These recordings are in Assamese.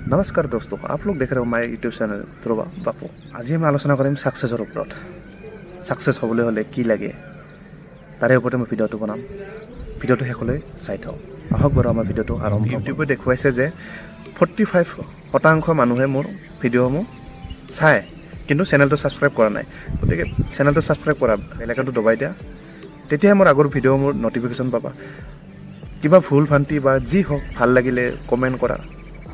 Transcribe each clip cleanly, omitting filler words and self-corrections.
नमस्कार दोस्तों, आप लोग देख रहे हो माय यूट्यूब चैनल ध्रुवा बापू। आज मैं आलोचना करें सक्सेसर ऊपर। सक्सेस होबले हले कि लागे तारे ऊपर मैं भिडिओ बनाम। भिडिओ शेषলৈ চাই থাকক। আহক বাৰু আমাৰ ভিডিঅ'টো আৰম্ভ। ইউটিউবে দেখুৱাইছে যে 45% মানুহে মোৰ ভিডিঅ'সমূহ চায়, কিন্তু চেনেলটো ছাবস্ক্ৰাইব কৰা নাই। গতিকে চেনেলটো ছাবস্ক্ৰাইব কৰা, বেল আইকনটো দবাই দিয়া, তেতিয়াহে মোৰ আগৰ ভিডিঅ'সমূহ নটিফিকেশ্যন পাবা। কিবা ভুল ভ্ৰান্তি বা যি হওক ভাল লাগিলে কমেণ্ট কৰা।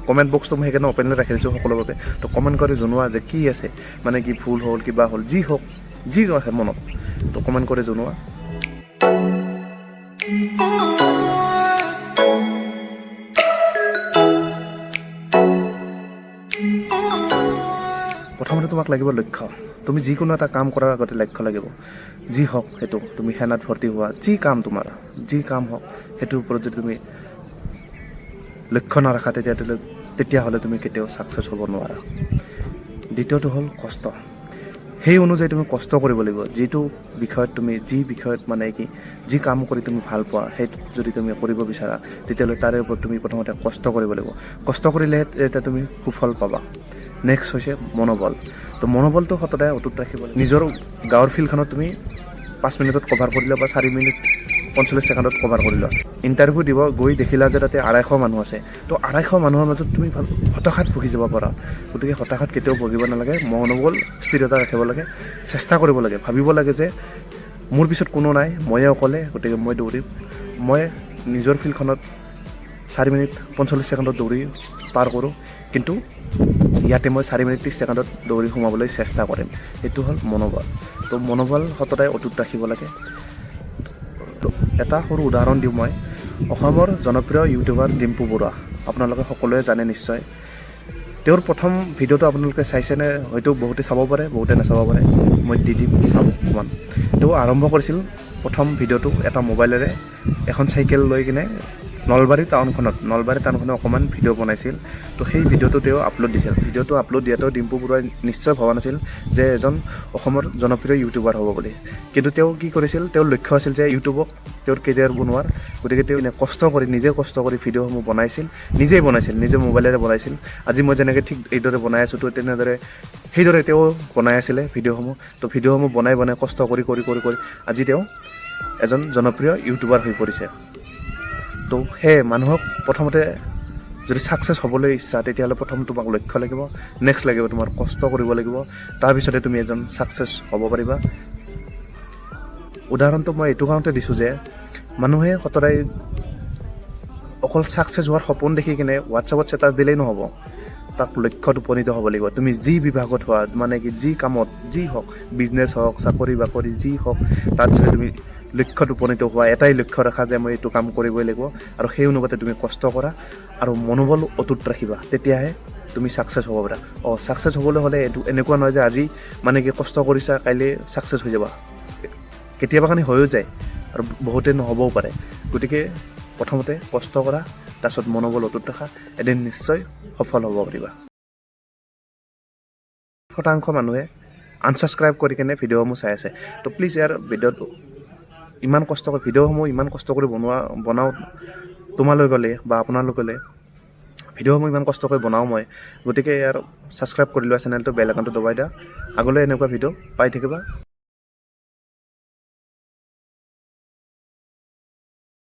কমেণ্ট বক্সটো মই সেইকাৰণে অপেনলি ৰাখি দিছোঁ সকলোৰে বাবে। তো কমেণ্ট কৰি জনোৱা যে কি আছে, মানে কি ভুল হ'ল, কিবা হ'ল, যি হওক, যি আছে মনত, তো কমেণ্ট কৰি জনোৱা। প্ৰথমতে তোমাক লাগিব লক্ষ্য। তুমি যিকোনো এটা কাম কৰাৰ আগতে লক্ষ্য লাগিব। যি হওক সেইটো, তুমি সেনাত ভৰ্তি হোৱা, যি কাম তোমাৰ, যি কাম হওক, সেইটোৰ ওপৰত যদি তুমি লক্ষ্য নাৰাখা তেতিয়াহ'লে তুমি কেতিয়াও ছাকচেছ হ'ব নোৱাৰা। দ্বিতীয়টো হ'ল কষ্ট। সেই অনুযায়ী তুমি কষ্ট কৰিব লাগিব। যিটো বিষয়ত তুমি, যি বিষয়ত মানে কি, যি কাম কৰি তুমি ভাল পোৱা, সেইটো যদি তুমি কৰিব বিচাৰা, তেতিয়াহ'লে তাৰে ওপৰত তুমি প্ৰথমতে কষ্ট কৰিব লাগিব। কষ্ট কৰিলেহে তেতিয়া তুমি সুফল পাবা। নেক্সট হৈছে মনোবল। তো মনোবলটো সদায় অটুট ৰাখিব লাগিব। নিজৰ গাঁৱৰ ফিল্ডখনত তুমি 5 মিনিটত কভাৰ কৰিলা বা 4 মিনিট 45 ছেকেণ্ডত কভাৰ কৰি লোৱা। ইণ্টাৰভিউ দিব গৈ দেখিলা যে তাতে 250 মানুহ আছে। তো 250 মানুহৰ মাজত তুমি হতাশাত ভুগি যাব পাৰা। গতিকে হতাশাত কেতিয়াও ভুগিব নালাগে। মনোবল স্থিৰতা ৰাখিব লাগে, চেষ্টা কৰিব লাগে, ভাবিব লাগে যে মোৰ পিছত কোনো নাই, ময়ে অকলে, গতিকে মই দৌৰিম। মই নিজৰ ফিল্ডখনত 4 মিনিট 45 ছেকেণ্ডত দৌৰি পাৰ কৰোঁ, কিন্তু ইয়াতে মই 4 মিনিট 30 ছেকেণ্ডত দৌৰি সোমাবলৈ চেষ্টা কৰিম। সেইটো হ'ল মনোবল। তো মনোবল সদায় অটুট ৰাখিব লাগে। এটা সৰু উদাহৰণ দিওঁ মই। অসমৰ জনপ্ৰিয় ইউটিউবাৰ ডিম্পু বৰুৱা, আপোনালোকে সকলোৱে জানে নিশ্চয়। তেওঁৰ প্ৰথম ভিডিঅ'টো আপোনালোকে চাইছেনে? হয়তো বহুতে চাব পাৰে, বহুতে নাচাব পাৰে। মই দি দিম, চাব অকণমান। তেওঁ আৰম্ভ কৰিছিল প্ৰথম ভিডিঅ'টো এটা মোবাইলেৰে, এখন চাইকেল লৈ কিনে নলবাৰী টাউনখনত অকণমান ভিডিঅ' বনাইছিল। তো সেই ভিডিঅ'টো তেওঁ আপলোড দিছিল। ভিডিঅ'টো আপলোড দিয়াতেও ডিম্পু বৰুৱাই নিশ্চয় ভবা নাছিল যে এজন অসমৰ জনপ্ৰিয় ইউটিউবাৰ হ'ব বুলি। কিন্তু তেওঁ কি কৰিছিল, তেওঁৰ লক্ষ্য আছিল যে ইউটিউবক তেওঁৰ কেৰিয়াৰ বনোৱাৰ। গতিকে তেওঁ কষ্ট কৰি, নিজে কষ্ট কৰি ভিডিঅ'সমূহ বনাইছিল, নিজে মোবাইলেৰে বনাইছিল। আজি মই যেনেকৈ ঠিক এইদৰে বনাই আছোঁ, তো সেইদৰে তেওঁ বনাই আছিলে ভিডিঅ'সমূহ। তো ভিডিঅ'সমূহ বনাই কষ্ট কৰি আজি তেওঁ এজন জনপ্ৰিয় ইউটিউবাৰ হৈ পৰিছে। তো সেয়ে মানুহক প্ৰথমতে যদি ছাকচেছ হ'বলৈ ইচ্ছা, তেতিয়াহ'লে প্ৰথম তোমাক লক্ষ্য লাগিব, নেক্সট লাগিব তোমাৰ কষ্ট কৰিব লাগিব। তাৰপিছতে তুমি এজন ছাকচেছ হ'ব পাৰিবা। উদাহৰণটো মই এইটো কাৰণতে দিছোঁ যে মানুহে সদায় অকল ছাকচেছ হোৱাৰ সপোন দেখি কিনে হোৱাটছআপত ষ্টেটাছ দিলেই নহ'ব। তাক লক্ষ্যত উপনীত হ'ব লাগিব। তুমি যি বিভাগত হোৱা, মানে কি যি কামত, যি হওক, বিজনেছ হওক, চাকৰি বাকৰি যি হওক, তাত যদি তুমি লক্ষ্যত উপনীত হোৱা, এটাই লক্ষ্য ৰাখা যে মই এইটো কাম কৰিবই লাগিব, আৰু সেই অনুপাতে তুমি কষ্ট কৰা আৰু মনোবল অটুট ৰাখিবা, তেতিয়াহে তুমি ছাকচেছ হ'ব পাৰা। ছাকচেছ হ'বলৈ হ'লে এইটো এনেকুৱা নহয় যে আজি মানে কি কষ্ট কৰিছা, কাইলৈ ছাকচেছ হৈ যাবা। কেতিয়াবা কাৰণে হৈও যায় আৰু বহুতে নহ'বও পাৰে। গতিকে প্ৰথমতে কষ্ট কৰা, তাৰপিছত মনোবল অটুট ৰাখা, এদিন নিশ্চয় সফল হ'ব পাৰিবা। 40% মানুহে আনছাবস্ক্ৰাইব কৰি কিনে ভিডিঅ'সমূহ চাই আছে। তো প্লিজ ইয়াৰ ভিডিঅ'সমূহ ইমান কষ্ট কৰি বনাওঁ তোমালৈ গ'লে বা আপোনালোকলৈ ভিডিঅ'সমূহ ইমান কষ্ট কৰি বনাওঁ মই। গতিকে ইয়াৰ ছাবস্ক্ৰাইব কৰি লোৱা চেনেলটো, বেল আইকনটো দবাই দিয়া। আগলৈ এনেকুৱা ভিডিঅ' পাই থাকিবা।